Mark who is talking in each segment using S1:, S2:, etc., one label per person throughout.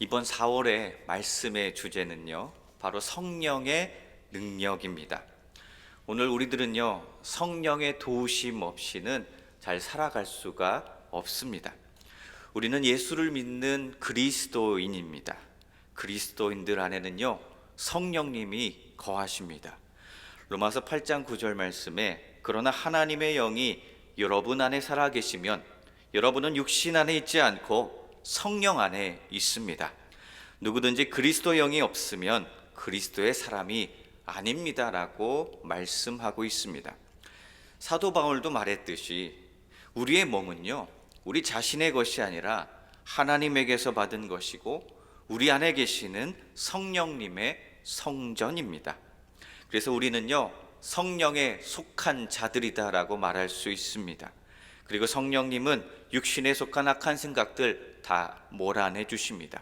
S1: 이번 4월의 말씀의 주제는요, 바로 성령의 능력입니다. 오늘 우리들은요, 성령의 도우심 없이는 잘 살아갈 수가 없습니다. 우리는 예수를 믿는 그리스도인입니다. 그리스도인들 안에는요, 성령님이 거하십니다. 로마서 8장 9절 말씀에 그러나 하나님의 영이 여러분 안에 살아계시면 여러분은 육신 안에 있지 않고 성령 안에 있습니다. 누구든지 그리스도 영이 없으면 그리스도의 사람이 아닙니다 라고 말씀하고 있습니다. 사도 바울도 말했듯이 우리의 몸은요, 우리 자신의 것이 아니라 하나님에게서 받은 것이고 우리 안에 계시는 성령님의 성전입니다. 그래서 우리는요, 성령에 속한 자들이다라고 말할 수 있습니다. 그리고 성령님은 육신에 속한 악한 생각들 다 몰아내 주십니다.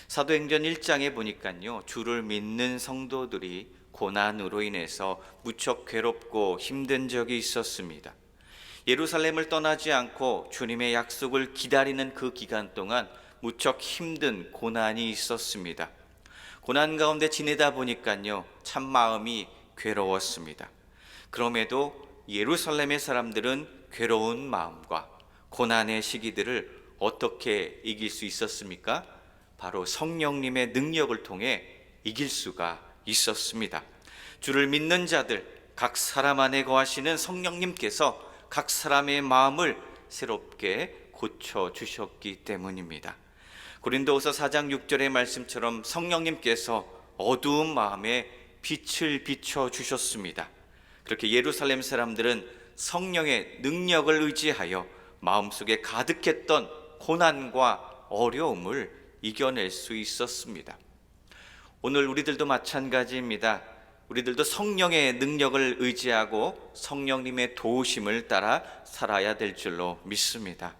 S1: 사도행전 1장에 보니까요, 주를 믿는 성도들이 고난으로 인해서 무척 괴롭고 힘든 적이 있었습니다. 예루살렘을 떠나지 않고 주님의 약속을 기다리는 그 기간 동안 무척 힘든 고난이 있었습니다. 고난 가운데 지내다 보니까요, 참 마음이 괴로웠습니다. 그럼에도 예루살렘의 사람들은 괴로운 마음과 고난의 시기들을 어떻게 이길 수 있었습니까? 바로 성령님의 능력을 통해 이길 수가 있었습니다. 주를 믿는 자들, 각 사람 안에 거하시는 성령님께서 각 사람의 마음을 새롭게 고쳐주셨기 때문입니다. 고린도후서 4장 6절의 말씀처럼 성령님께서 어두운 마음에 빛을 비춰주셨습니다. 그렇게 예루살렘 사람들은 성령의 능력을 의지하여 마음속에 가득했던 고난과 어려움을 이겨낼 수 있었습니다. 오늘 우리들도 마찬가지입니다. 우리들도 성령의 능력을 의지하고 성령님의 도우심을 따라 살아야 될 줄로 믿습니다.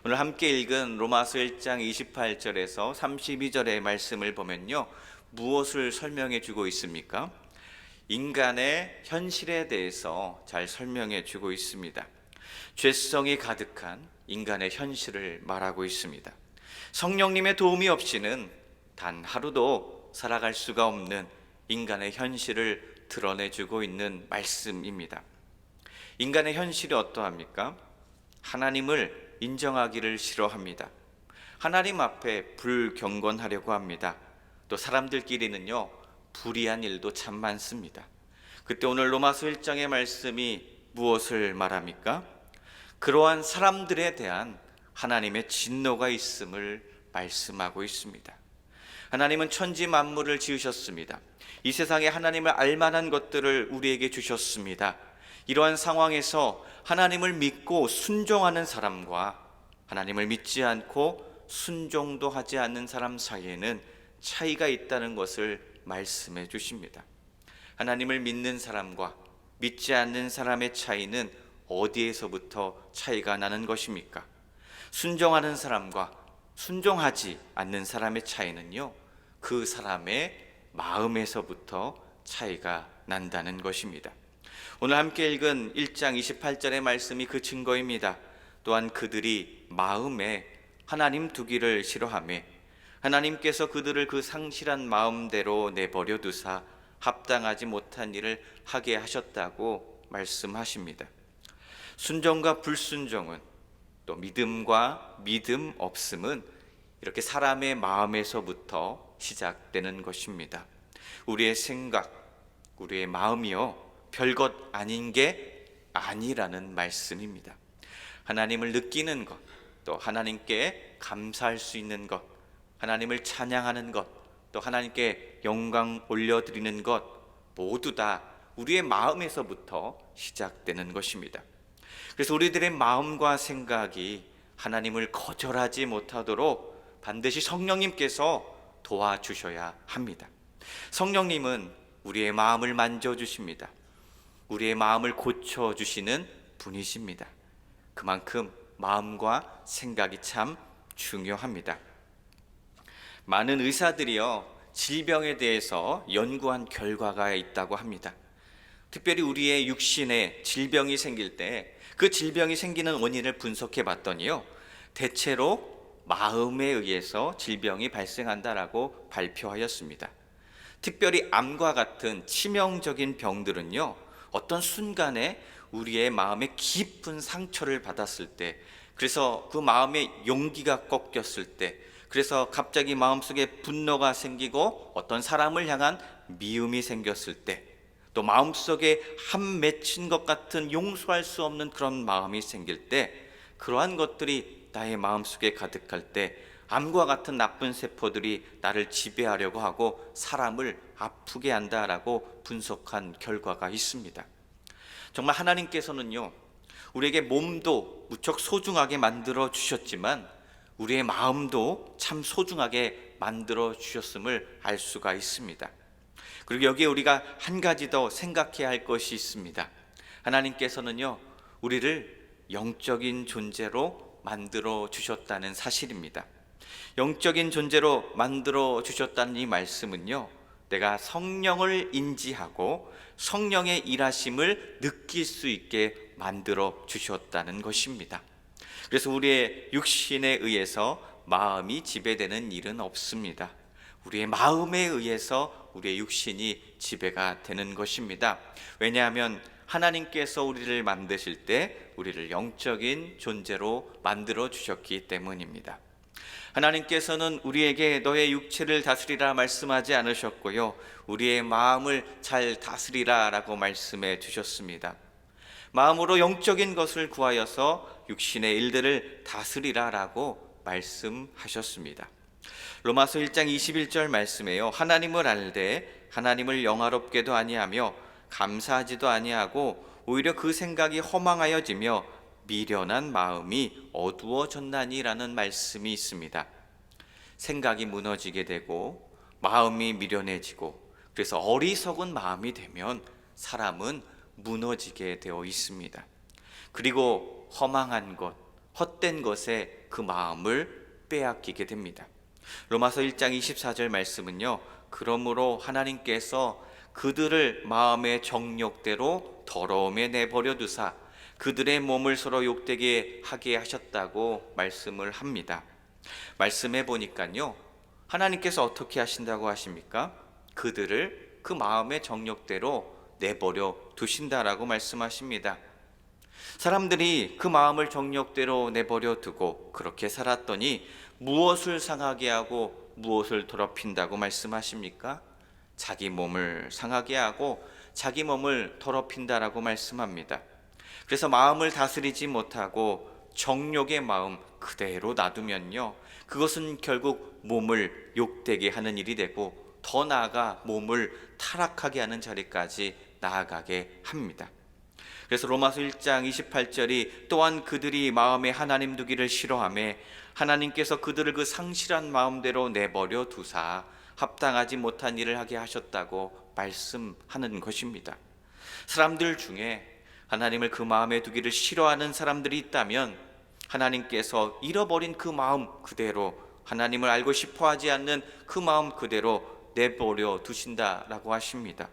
S1: 오늘 함께 읽은 로마서 1장 28절에서 32절의 말씀을 보면요, 무엇을 설명해 주고 있습니까? 인간의 현실에 대해서 잘 설명해 주고 있습니다. 죄성이 가득한 인간의 현실을 말하고 있습니다. 성령님의 도움이 없이는 단 하루도 살아갈 수가 없는 인간의 현실을 드러내주고 있는 말씀입니다. 인간의 현실이 어떠합니까? 하나님을 인정하기를 싫어합니다. 하나님 앞에 불경건하려고 합니다. 또 사람들끼리는요, 불의한 일도 참 많습니다. 그때 오늘 로마서 1장의 말씀이 무엇을 말합니까? 그러한 사람들에 대한 하나님의 진노가 있음을 말씀하고 있습니다. 하나님은 천지 만물을 지으셨습니다. 이 세상에 하나님을 알만한 것들을 우리에게 주셨습니다. 이러한 상황에서 하나님을 믿고 순종하는 사람과 하나님을 믿지 않고 순종도 하지 않는 사람 사이에는 차이가 있다는 것을 말씀해 주십니다. 하나님을 믿는 사람과 믿지 않는 사람의 차이는 어디에서부터 차이가 나는 것입니까? 순종하는 사람과 순종하지 않는 사람의 차이는요, 그 사람의 마음에서부터 차이가 난다는 것입니다. 오늘 함께 읽은 1장 28절의 말씀이 그 증거입니다. 또한 그들이 마음에 하나님 두기를 싫어하며 하나님께서 그들을 그 상실한 마음대로 내버려 두사 합당하지 못한 일을 하게 하셨다고 말씀하십니다. 순종과 불순종은, 또 믿음과 믿음 없음은 이렇게 사람의 마음에서부터 시작되는 것입니다. 우리의 생각, 우리의 마음이요, 별것 아닌 게 아니라는 말씀입니다. 하나님을 느끼는 것, 또 하나님께 감사할 수 있는 것, 하나님을 찬양하는 것, 또 하나님께 영광 올려드리는 것, 모두 다 우리의 마음에서부터 시작되는 것입니다. 그래서 우리들의 마음과 생각이 하나님을 거절하지 못하도록 반드시 성령님께서 도와주셔야 합니다. 성령님은 우리의 마음을 만져주십니다. 우리의 마음을 고쳐주시는 분이십니다. 그만큼 마음과 생각이 참 중요합니다. 많은 의사들이요, 질병에 대해서 연구한 결과가 있다고 합니다. 특별히 우리의 육신에 질병이 생길 때 그 질병이 생기는 원인을 분석해 봤더니요, 대체로 마음에 의해서 질병이 발생한다라고 발표하였습니다. 특별히 암과 같은 치명적인 병들은요, 어떤 순간에 우리의 마음에 깊은 상처를 받았을 때, 그래서 그 마음의 용기가 꺾였을 때, 그래서 갑자기 마음속에 분노가 생기고 어떤 사람을 향한 미움이 생겼을 때, 또 마음속에 한 맺힌 것 같은 용서할 수 없는 그런 마음이 생길 때, 그러한 것들이 나의 마음속에 가득할 때 암과 같은 나쁜 세포들이 나를 지배하려고 하고 사람을 아프게 한다라고 분석한 결과가 있습니다. 정말 하나님께서는요, 우리에게 몸도 무척 소중하게 만들어 주셨지만 우리의 마음도 참 소중하게 만들어 주셨음을 알 수가 있습니다. 그리고 여기에 우리가 한 가지 더 생각해야 할 것이 있습니다. 하나님께서는요, 우리를 영적인 존재로 만들어 주셨다는 사실입니다. 영적인 존재로 만들어 주셨다는 이 말씀은요, 내가 성령을 인지하고 성령의 일하심을 느낄 수 있게 만들어 주셨다는 것입니다. 그래서 우리의 육신에 의해서 마음이 지배되는 일은 없습니다. 우리의 마음에 의해서 우리의 육신이 지배가 되는 것입니다. 왜냐하면 하나님께서 우리를 만드실 때 우리를 영적인 존재로 만들어 주셨기 때문입니다. 하나님께서는 우리에게 너의 육체를 다스리라 말씀하지 않으셨고요, 우리의 마음을 잘 다스리라 라고 말씀해 주셨습니다. 마음으로 영적인 것을 구하여서 육신의 일들을 다스리라 라고 말씀하셨습니다. 로마서 1장 21절 말씀에요, 하나님을 알되 하나님을 영화롭게도 아니하며 감사하지도 아니하고 오히려 그 생각이 허망하여지며 미련한 마음이 어두워졌나니라는 말씀이 있습니다. 생각이 무너지게 되고 마음이 미련해지고, 그래서 어리석은 마음이 되면 사람은 무너지게 되어 있습니다. 그리고 허망한 것, 헛된 것에 그 마음을 빼앗기게 됩니다. 로마서 1장 24절 말씀은요, 그러므로 하나님께서 그들을 마음의 정욕대로 더러움에 내버려 두사 그들의 몸을 서로 욕되게 하게 하셨다고 말씀을 합니다. 말씀해 보니까요, 하나님께서 어떻게 하신다고 하십니까? 그들을 그 마음의 정욕대로 내버려 두신다라고 말씀하십니다. 사람들이 그 마음을 정욕대로 내버려 두고 그렇게 살았더니 무엇을 상하게 하고 무엇을 더럽힌다고 말씀하십니까? 자기 몸을 상하게 하고 자기 몸을 더럽힌다라고 말씀합니다. 그래서 마음을 다스리지 못하고 정욕의 마음 그대로 놔두면요, 그것은 결국 몸을 욕되게 하는 일이 되고 더 나아가 몸을 타락하게 하는 자리까지 나아가게 합니다. 그래서 로마서 1장 28절이 또한 그들이 마음에 하나님 두기를 싫어하며 하나님께서 그들을 그 상실한 마음대로 내버려 두사 합당하지 못한 일을 하게 하셨다고 말씀하는 것입니다. 사람들 중에 하나님을 그 마음에 두기를 싫어하는 사람들이 있다면 하나님께서 잃어버린 그 마음 그대로, 하나님을 알고 싶어하지 않는 그 마음 그대로 내버려 두신다라고 하십니다.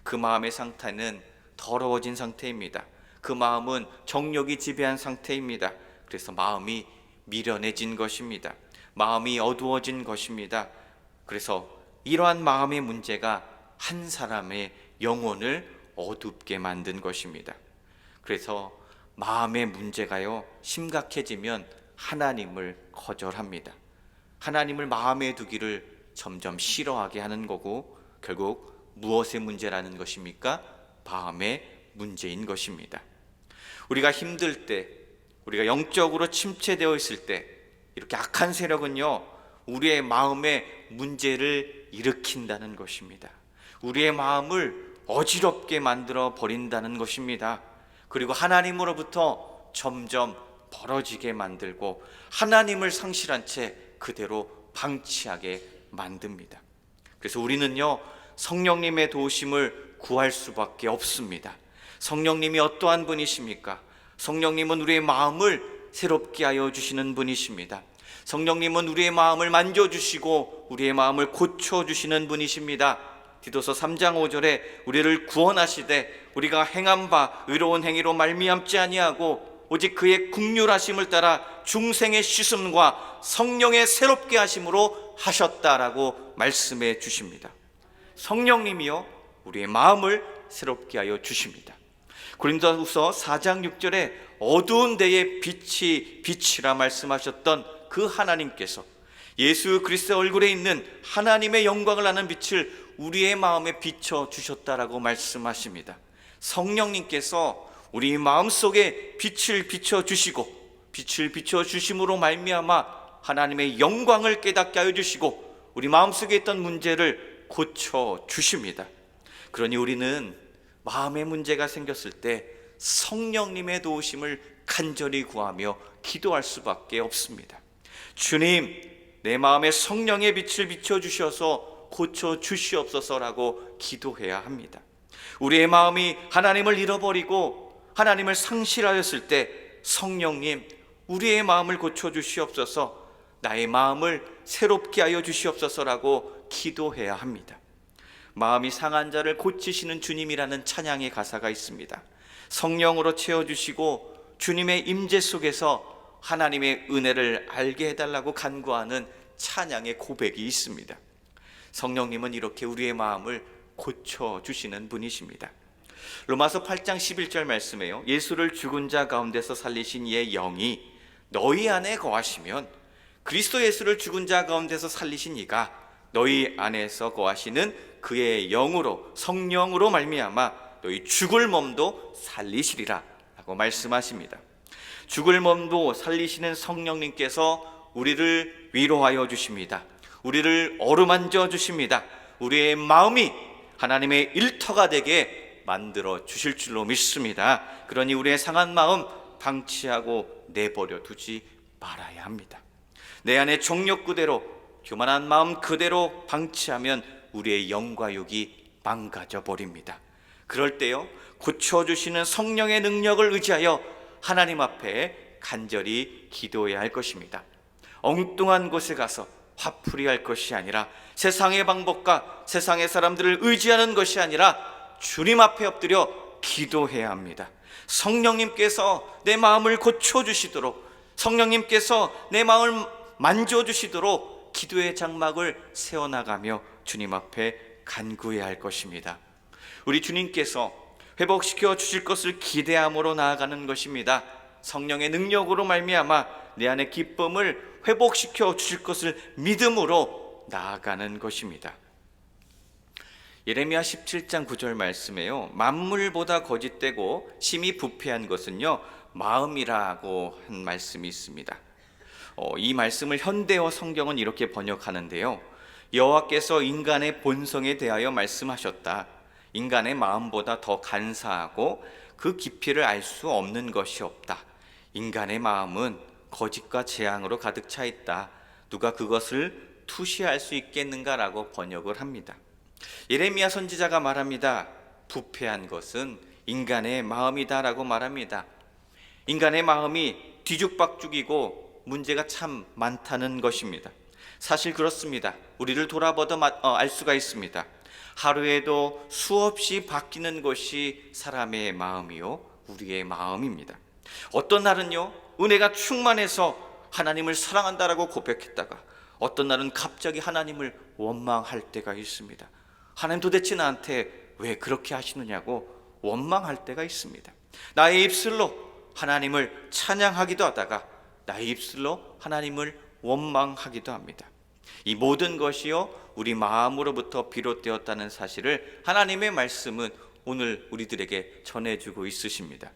S1: 그 마음의 상태는 더러워진 상태입니다. 그 마음은 정욕이 지배한 상태입니다. 그래서 마음이 미련해진 것입니다. 마음이 어두워진 것입니다. 그래서 이러한 마음의 문제가 한 사람의 영혼을 어둡게 만든 것입니다. 그래서 마음의 문제가요, 심각해지면 하나님을 거절합니다. 하나님을 마음에 두기를 점점 싫어하게 하는 거고, 결국 무엇의 문제라는 것입니까? 마음의 문제인 것입니다. 우리가 힘들 때, 우리가 영적으로 침체되어 있을 때, 이렇게 악한 세력은요, 우리의 마음에 문제를 일으킨다는 것입니다. 우리의 마음을 어지럽게 만들어 버린다는 것입니다. 그리고 하나님으로부터 점점 벌어지게 만들고 하나님을 상실한 채 그대로 방치하게 만듭니다. 그래서 우리는요, 성령님의 도우심을 구할 수밖에 없습니다. 성령님이 어떠한 분이십니까? 성령님은 우리의 마음을 새롭게 하여 주시는 분이십니다. 성령님은 우리의 마음을 만져주시고 우리의 마음을 고쳐주시는 분이십니다. 디도서 3장 5절에 우리를 구원하시되 우리가 행한 바 의로운 행위로 말미암지 아니하고 오직 그의 긍휼하심을 따라 중생의 씻음과 성령의 새롭게 하심으로 하셨다라고 말씀해 주십니다. 성령님이요 우리의 마음을 새롭게 하여 주십니다. 고린도후서 4장 6절에 어두운 데에 빛이 빛이라 말씀하셨던 그 하나님께서 예수 그리스도의 얼굴에 있는 하나님의 영광을 아는 빛을 우리의 마음에 비춰 주셨다라고 말씀하십니다. 성령님께서 우리 마음속에 빛을 비춰 주시고 빛을 비춰 주심으로 말미암아 하나님의 영광을 깨닫게 하여 주시고 우리 마음속에 있던 문제를 고쳐 주십니다. 그러니 우리는 마음의 문제가 생겼을 때 성령님의 도우심을 간절히 구하며 기도할 수밖에 없습니다. 주님, 내 마음에 성령의 빛을 비춰 주셔서 고쳐 주시옵소서라고 기도해야 합니다. 우리의 마음이 하나님을 잃어버리고 하나님을 상실하였을 때 성령님, 우리의 마음을 고쳐 주시옵소서, 나의 마음을 새롭게 하여 주시옵소서라고 기도해야 합니다. 마음이 상한 자를 고치시는 주님이라는 찬양의 가사가 있습니다. 성령으로 채워주시고 주님의 임재 속에서 하나님의 은혜를 알게 해달라고 간구하는 찬양의 고백이 있습니다. 성령님은 이렇게 우리의 마음을 고쳐주시는 분이십니다. 로마서 8장 11절 말씀에요, 예수를 죽은 자 가운데서 살리신 이의 영이 너희 안에 거하시면 그리스도 예수를 죽은 자 가운데서 살리신 이가 너희 안에서 거하시는 그의 영으로, 성령으로 말미암아 너희 죽을 몸도 살리시리라 라고 말씀하십니다. 죽을 몸도 살리시는 성령님께서 우리를 위로하여 주십니다. 우리를 어루만져 주십니다. 우리의 마음이 하나님의 일터가 되게 만들어 주실 줄로 믿습니다. 그러니 우리의 상한 마음 방치하고 내버려 두지 말아야 합니다. 내 안의 정욕 그대로, 교만한 마음 그대로 방치하면 우리의 영과 육이 망가져 버립니다. 그럴 때요, 고쳐주시는 성령의 능력을 의지하여 하나님 앞에 간절히 기도해야 할 것입니다. 엉뚱한 곳에 가서 화풀이할 것이 아니라, 세상의 방법과 세상의 사람들을 의지하는 것이 아니라 주님 앞에 엎드려 기도해야 합니다. 성령님께서 내 마음을 고쳐주시도록, 성령님께서 내 마음을 만져주시도록 기도의 장막을 세워나가며 주님 앞에 간구해야 할 것입니다. 우리 주님께서 회복시켜 주실 것을 기대함으로 나아가는 것입니다. 성령의 능력으로 말미암아 내 안의 기쁨을 회복시켜 주실 것을 믿음으로 나아가는 것입니다. 예레미야 17장 9절 말씀에요, 만물보다 거짓되고 심히 부패한 것은요 마음이라고 한 말씀이 있습니다. 이 말씀을 현대어 성경은 이렇게 번역하는데요, 여호와께서 인간의 본성에 대하여 말씀하셨다. 인간의 마음보다 더 간사하고 그 깊이를 알 수 없는 것이 없다. 인간의 마음은 거짓과 재앙으로 가득 차 있다. 누가 그것을 투시할 수 있겠는가라고 번역을 합니다. 예레미야 선지자가 말합니다. 부패한 것은 인간의 마음이다라고 말합니다. 인간의 마음이 뒤죽박죽이고 문제가 참 많다는 것입니다. 사실 그렇습니다. 우리를 돌아보도 알 수가 있습니다. 하루에도 수없이 바뀌는 것이 사람의 마음이요, 우리의 마음입니다. 어떤 날은요, 은혜가 충만해서 하나님을 사랑한다라고 고백했다가 어떤 날은 갑자기 하나님을 원망할 때가 있습니다. 하나님 도대체 나한테 왜 그렇게 하시느냐고 원망할 때가 있습니다. 나의 입술로 하나님을 찬양하기도 하다가 나의 입술로 하나님을 원망하기도 합니다. 이 모든 것이요 우리 마음으로부터 비롯되었다는 사실을 하나님의 말씀은 오늘 우리들에게 전해주고 있으십니다.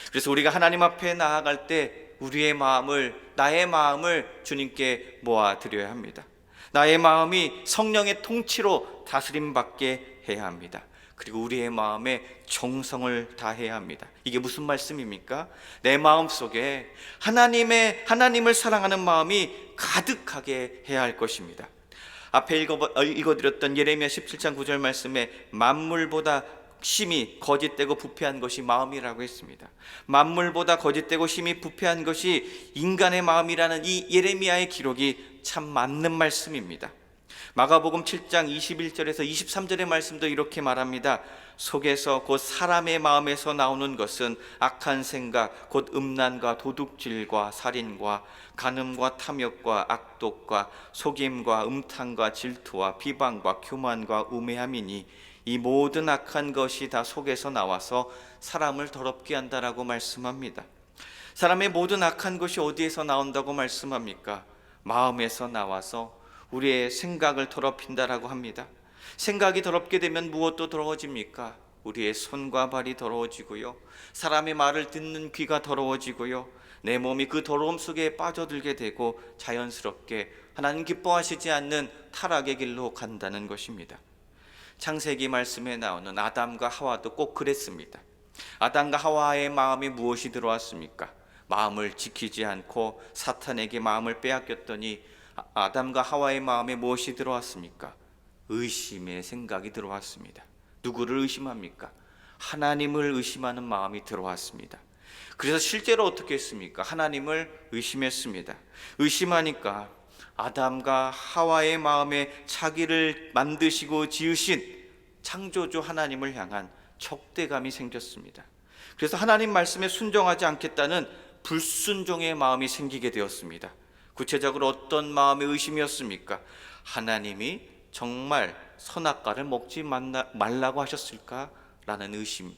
S1: 그래서 우리가 하나님 앞에 나아갈 때 우리의 마음을, 나의 마음을 주님께 모아드려야 합니다. 나의 마음이 성령의 통치로 다스림받게 해야 합니다. 그리고 우리의 마음에 정성을 다해야 합니다. 이게 무슨 말씀입니까? 내 마음 속에 하나님을 사랑하는 마음이 가득하게 해야 할 것입니다. 앞에 읽어드렸던 예레미야 17장 9절 말씀에 만물보다 심히 거짓되고 부패한 것이 마음이라고 했습니다. 만물보다 거짓되고 심히 부패한 것이 인간의 마음이라는 이 예레미야의 기록이 참 맞는 말씀입니다. 마가복음 7장 21절에서 23절의 말씀도 이렇게 말합니다. 속에서 곧 사람의 마음에서 나오는 것은 악한 생각, 곧 음란과 도둑질과 살인과 간음과 탐욕과 악독과 속임과 음탕과 질투와 비방과 교만과 우매함이니 이 모든 악한 것이 다 속에서 나와서 사람을 더럽게 한다라고 말씀합니다. 사람의 모든 악한 것이 어디에서 나온다고 말씀합니까? 마음에서 나와서 우리의 생각을 더럽힌다라고 합니다. 생각이 더럽게 되면 무엇도 더러워집니까? 우리의 손과 발이 더러워지고요, 사람의 말을 듣는 귀가 더러워지고요, 내 몸이 그 더러움 속에 빠져들게 되고 자연스럽게 하나님 기뻐하시지 않는 타락의 길로 간다는 것입니다. 창세기 말씀에 나오는 아담과 하와도 꼭 그랬습니다. 아담과 하와의 마음에 무엇이 들어왔습니까? 마음을 지키지 않고 사탄에게 마음을 빼앗겼더니 아담과 하와의 마음에 무엇이 들어왔습니까? 의심의 생각이 들어왔습니다. 누구를 의심합니까? 하나님을 의심하는 마음이 들어왔습니다. 그래서 실제로 어떻게 했습니까? 하나님을 의심했습니다. 의심하니까 아담과 하와의 마음에 자기를 만드시고 지으신 창조주 하나님을 향한 적대감이 생겼습니다. 그래서 하나님 말씀에 순종하지 않겠다는 불순종의 마음이 생기게 되었습니다. 구체적으로 어떤 마음의 의심이었습니까? 하나님이 정말 선악과를 먹지 말라고 하셨을까라는 의심.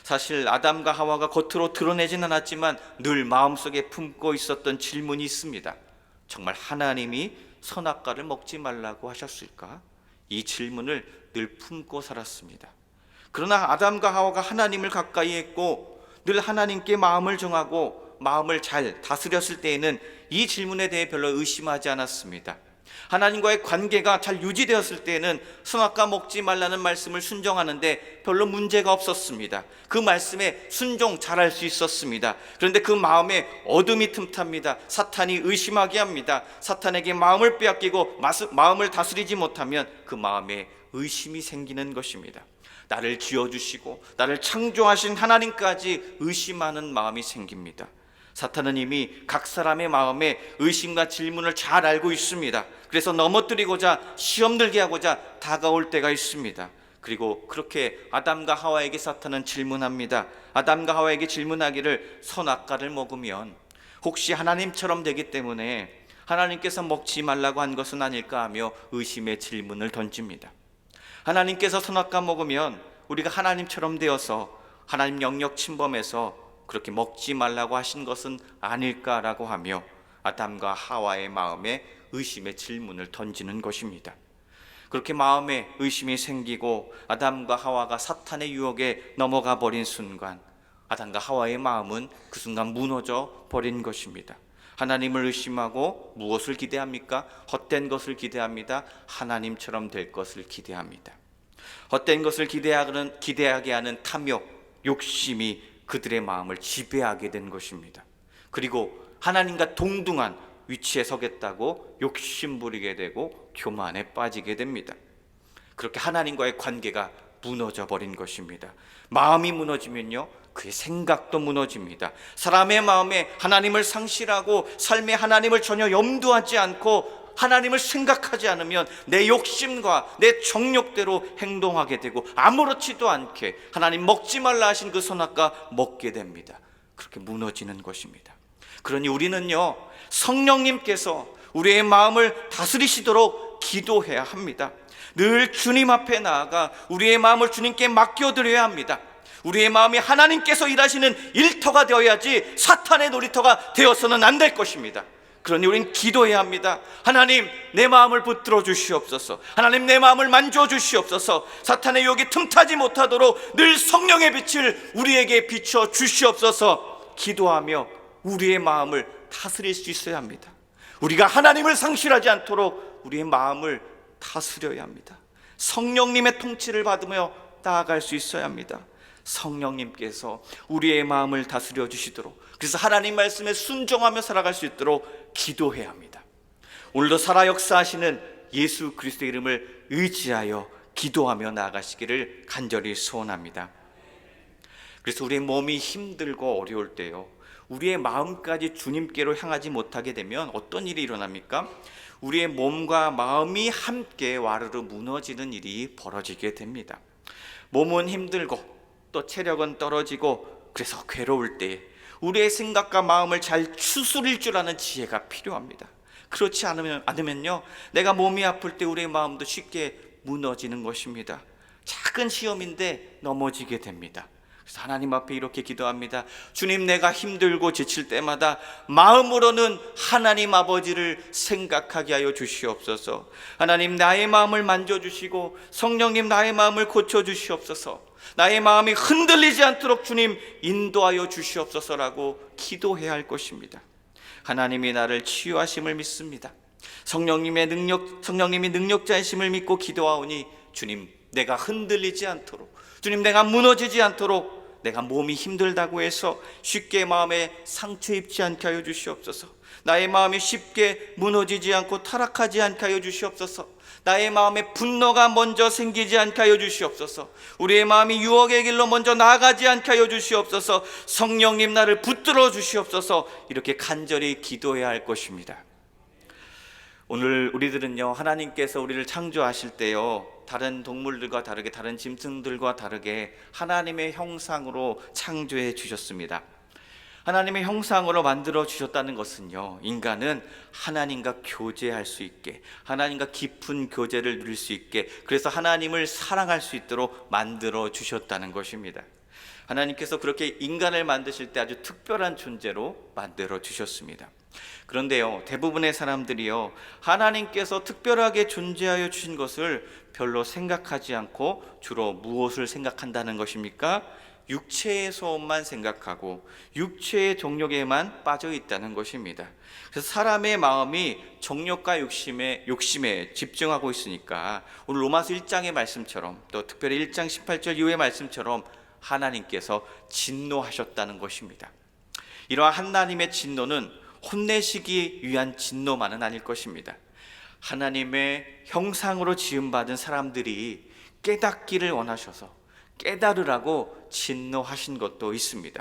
S1: 사실 아담과 하와가 겉으로 드러내진 않았지만 늘 마음속에 품고 있었던 질문이 있습니다. 정말 하나님이 선악과를 먹지 말라고 하셨을까? 이 질문을 늘 품고 살았습니다. 그러나 아담과 하와가 하나님을 가까이 했고 늘 하나님께 마음을 정하고 마음을 잘 다스렸을 때에는 이 질문에 대해 별로 의심하지 않았습니다. 하나님과의 관계가 잘 유지되었을 때에는 선악과 먹지 말라는 말씀을 순종하는데 별로 문제가 없었습니다. 그 말씀에 순종 잘할 수 있었습니다. 그런데 그 마음에 어둠이 틈탑니다. 사탄이 의심하게 합니다. 사탄에게 마음을 빼앗기고 마음을 다스리지 못하면 그 마음에 의심이 생기는 것입니다. 나를 지어주시고 나를 창조하신 하나님까지 의심하는 마음이 생깁니다. 사탄은 이미 각 사람의 마음에 의심과 질문을 잘 알고 있습니다. 그래서 넘어뜨리고자 시험 들게 하고자 다가올 때가 있습니다. 그리고 그렇게 아담과 하와에게 사탄은 질문합니다. 아담과 하와에게 질문하기를 선악과를 먹으면 혹시 하나님처럼 되기 때문에 하나님께서 먹지 말라고 한 것은 아닐까 하며 의심의 질문을 던집니다. 하나님께서 선악과 먹으면 우리가 하나님처럼 되어서 하나님 영역 침범해서 그렇게 먹지 말라고 하신 것은 아닐까라고 하며 아담과 하와의 마음에 의심의 질문을 던지는 것입니다. 그렇게 마음에 의심이 생기고 아담과 하와가 사탄의 유혹에 넘어가 버린 순간 아담과 하와의 마음은 그 순간 무너져 버린 것입니다. 하나님을 의심하고 무엇을 기대합니까? 헛된 것을 기대합니다. 하나님처럼 될 것을 기대합니다. 헛된 것을 기대하게 하는 탐욕, 욕심이 그들의 마음을 지배하게 된 것입니다. 그리고 하나님과 동등한 위치에 서겠다고 욕심부리게 되고 교만에 빠지게 됩니다. 그렇게 하나님과의 관계가 무너져 버린 것입니다. 마음이 무너지면요, 그의 생각도 무너집니다. 사람의 마음에 하나님을 상실하고 삶에 하나님을 전혀 염두하지 않고 하나님을 생각하지 않으면 내 욕심과 내 정욕대로 행동하게 되고 아무렇지도 않게 하나님 먹지 말라 하신 그 선악과 먹게 됩니다. 그렇게 무너지는 것입니다. 그러니 우리는요, 성령님께서 우리의 마음을 다스리시도록 기도해야 합니다. 늘 주님 앞에 나아가 우리의 마음을 주님께 맡겨드려야 합니다. 우리의 마음이 하나님께서 일하시는 일터가 되어야지 사탄의 놀이터가 되어서는 안 될 것입니다. 그러니 우리는 기도해야 합니다. 하나님, 내 마음을 붙들어 주시옵소서. 하나님, 내 마음을 만져 주시옵소서. 사탄의 유혹이 틈타지 못하도록 늘 성령의 빛을 우리에게 비춰 주시옵소서. 기도하며 우리의 마음을 다스릴 수 있어야 합니다. 우리가 하나님을 상실하지 않도록 우리의 마음을 다스려야 합니다. 성령님의 통치를 받으며 나아갈 수 있어야 합니다. 성령님께서 우리의 마음을 다스려 주시도록, 그래서 하나님 말씀에 순종하며 살아갈 수 있도록 기도해야 합니다. 오늘도 살아 역사하시는 예수 그리스도의 이름을 의지하여 기도하며 나아가시기를 간절히 소원합니다. 그래서 우리의 몸이 힘들고 어려울 때요, 우리의 마음까지 주님께로 향하지 못하게 되면 어떤 일이 일어납니까? 우리의 몸과 마음이 함께 와르르 무너지는 일이 벌어지게 됩니다. 몸은 힘들고 또 체력은 떨어지고 그래서 괴로울 때 우리의 생각과 마음을 잘 추스릴 줄 아는 지혜가 필요합니다. 그렇지 않으면요, 내가 몸이 아플 때 우리의 마음도 쉽게 무너지는 것입니다. 작은 시험인데 넘어지게 됩니다. 그래서 하나님 앞에 이렇게 기도합니다. 주님, 내가 힘들고 지칠 때마다 마음으로는 하나님 아버지를 생각하게 하여 주시옵소서. 하나님, 나의 마음을 만져주시고 성령님, 나의 마음을 고쳐주시옵소서. 나의 마음이 흔들리지 않도록 주님 인도하여 주시옵소서라고 기도해야 할 것입니다. 하나님이 나를 치유하심을 믿습니다. 성령님이 능력자이심을 믿고 기도하오니 주님, 내가 흔들리지 않도록, 주님, 내가 무너지지 않도록, 내가 몸이 힘들다고 해서 쉽게 마음에 상처 입지 않게 하여 주시옵소서. 나의 마음이 쉽게 무너지지 않고 타락하지 않게 하여 주시옵소서. 나의 마음에 분노가 먼저 생기지 않게 하여 주시옵소서. 우리의 마음이 유혹의 길로 먼저 나아가지 않게 하여 주시옵소서. 성령님, 나를 붙들어 주시옵소서. 이렇게 간절히 기도해야 할 것입니다. 오늘 우리들은요, 하나님께서 우리를 창조하실 때요, 다른 동물들과 다르게, 다른 짐승들과 다르게 하나님의 형상으로 창조해 주셨습니다. 하나님의 형상으로 만들어 주셨다는 것은요, 인간은 하나님과 교제할 수 있게, 하나님과 깊은 교제를 누릴 수 있게, 그래서 하나님을 사랑할 수 있도록 만들어 주셨다는 것입니다. 하나님께서 그렇게 인간을 만드실 때 아주 특별한 존재로 만들어 주셨습니다. 그런데요, 대부분의 사람들이요, 하나님께서 특별하게 존재하여 주신 것을 별로 생각하지 않고 주로 무엇을 생각한다는 것입니까? 육체의 소원만 생각하고 육체의 정욕에만 빠져 있다는 것입니다. 그래서 사람의 마음이 정욕과 욕심에 집중하고 있으니까 오늘 로마서 1장의 말씀처럼, 또 특별히 1장 18절 이후의 말씀처럼 하나님께서 진노하셨다는 것입니다. 이러한 하나님의 진노는 혼내시기 위한 진노만은 아닐 것입니다. 하나님의 형상으로 지음받은 사람들이 깨닫기를 원하셔서 깨달으라고 진노하신 것도 있습니다.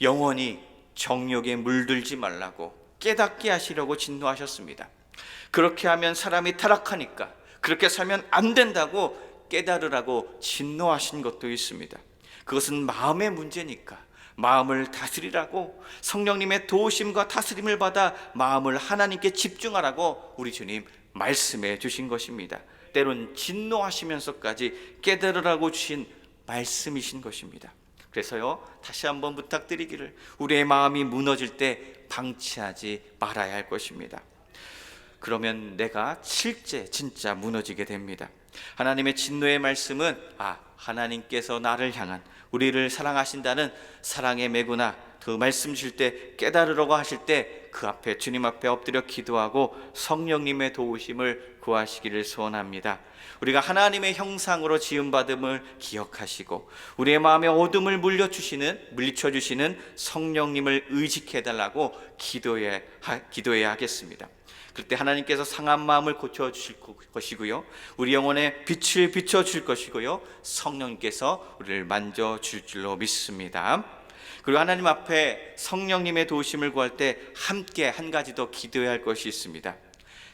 S1: 영원히 정욕에 물들지 말라고 깨닫게 하시려고 진노하셨습니다. 그렇게 하면 사람이 타락하니까 그렇게 살면 안 된다고 깨달으라고 진노하신 것도 있습니다. 그것은 마음의 문제니까 마음을 다스리라고, 성령님의 도우심과 다스림을 받아 마음을 하나님께 집중하라고 우리 주님 말씀해 주신 것입니다. 때론 진노하시면서까지 깨달으라고 주신 말씀이신 것입니다. 그래서요, 다시 한번 부탁드리기를, 우리의 마음이 무너질 때 방치하지 말아야 할 것입니다. 그러면 내가 실제 진짜 무너지게 됩니다. 하나님의 진노의 말씀은 하나님께서 나를 향한, 우리를 사랑하신다는 사랑의 매구나 그 말씀 주실 때, 깨달으라고 하실 때 그 앞에, 주님 앞에 엎드려 기도하고 성령님의 도우심을 구하시기를 소원합니다. 우리가 하나님의 형상으로 지음받음을 기억하시고 우리의 마음의 어둠을 물리쳐주시는 성령님을 의식해달라고 기도해야 하겠습니다. 그때 하나님께서 상한 마음을 고쳐주실 것이고요, 우리 영혼에 빛을 비춰줄 것이고요, 성령님께서 우리를 만져줄 줄로 믿습니다. 그리고 하나님 앞에 성령님의 도우심을 구할 때 함께 한 가지 더 기도해야 할 것이 있습니다.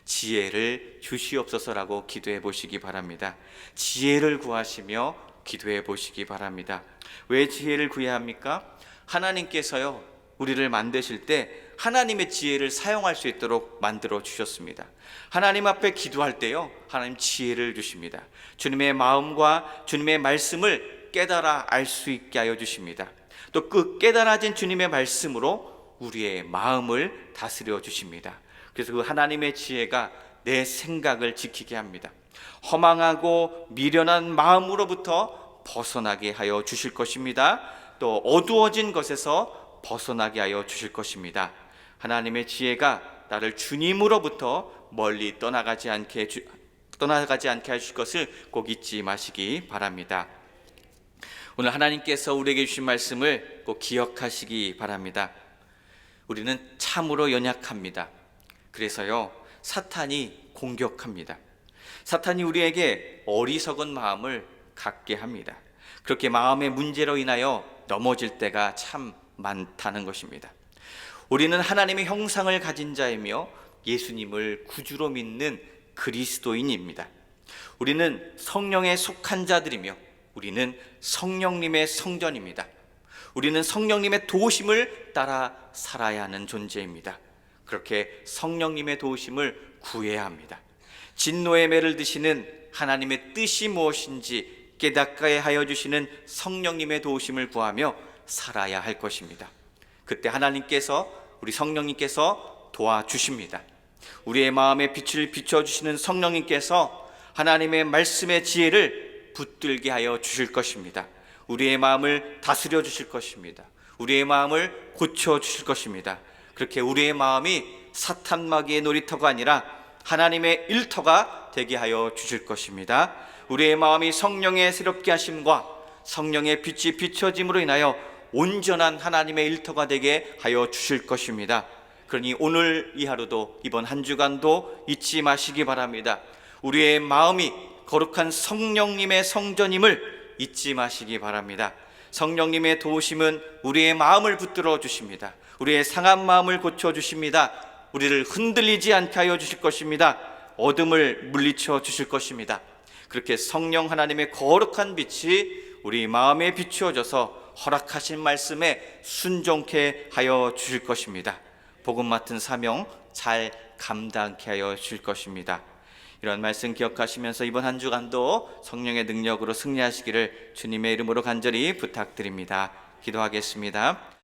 S1: 지혜를 주시옵소서라고 기도해 보시기 바랍니다. 지혜를 구하시며 기도해 보시기 바랍니다. 왜 지혜를 구해야 합니까? 하나님께서요, 우리를 만드실 때 하나님의 지혜를 사용할 수 있도록 만들어 주셨습니다. 하나님 앞에 기도할 때요, 하나님 지혜를 주십니다. 주님의 마음과 주님의 말씀을 깨달아 알 수 있게 하여 주십니다. 또 그 깨달아진 주님의 말씀으로 우리의 마음을 다스려 주십니다. 그래서 그 하나님의 지혜가 내 생각을 지키게 합니다. 허망하고 미련한 마음으로부터 벗어나게 하여 주실 것입니다. 또 어두워진 것에서 벗어나게 하여 주실 것입니다. 하나님의 지혜가 나를 주님으로부터 멀리 떠나가지 않게 하실 것을 꼭 잊지 마시기 바랍니다. 오늘 하나님께서 우리에게 주신 말씀을 꼭 기억하시기 바랍니다. 우리는 참으로 연약합니다. 그래서요, 사탄이 공격합니다. 사탄이 우리에게 어리석은 마음을 갖게 합니다. 그렇게 마음의 문제로 인하여 넘어질 때가 참 많다는 것입니다. 우리는 하나님의 형상을 가진 자이며 예수님을 구주로 믿는 그리스도인입니다. 우리는 성령에 속한 자들이며 우리는 성령님의 성전입니다. 우리는 성령님의 도우심을 따라 살아야 하는 존재입니다. 그렇게 성령님의 도우심을 구해야 합니다. 진노의 매를 드시는 하나님의 뜻이 무엇인지 깨닫게 하여 주시는 성령님의 도우심을 구하며 살아야 할 것입니다. 그때 하나님께서, 우리 성령님께서 도와주십니다. 우리의 마음에 빛을 비춰주시는 성령님께서 하나님의 말씀의 지혜를 붙들게 하여 주실 것입니다. 우리의 마음을 다스려 주실 것입니다. 우리의 마음을 고쳐 주실 것입니다. 그렇게 우리의 마음이 사탄 마귀의 놀이터가 아니라 하나님의 일터가 되게 하여 주실 것입니다. 우리의 마음이 성령의 새롭게 하심과 성령의 빛이 비춰짐으로 인하여 온전한 하나님의 일터가 되게 하여 주실 것입니다. 그러니 오늘 이 하루도, 이번 한 주간도 잊지 마시기 바랍니다. 우리의 마음이 거룩한 성령님의 성전임을 잊지 마시기 바랍니다. 성령님의 도우심은 우리의 마음을 붙들어 주십니다. 우리의 상한 마음을 고쳐 주십니다. 우리를 흔들리지 않게 하여 주실 것입니다. 어둠을 물리쳐 주실 것입니다. 그렇게 성령 하나님의 거룩한 빛이 우리 마음에 비추어져서 허락하신 말씀에 순종케 하여 주실 것입니다. 복음 맡은 사명 잘 감당케 하여 주실 것입니다. 이런 말씀 기억하시면서 이번 한 주간도 성령의 능력으로 승리하시기를 주님의 이름으로 간절히 부탁드립니다. 기도하겠습니다.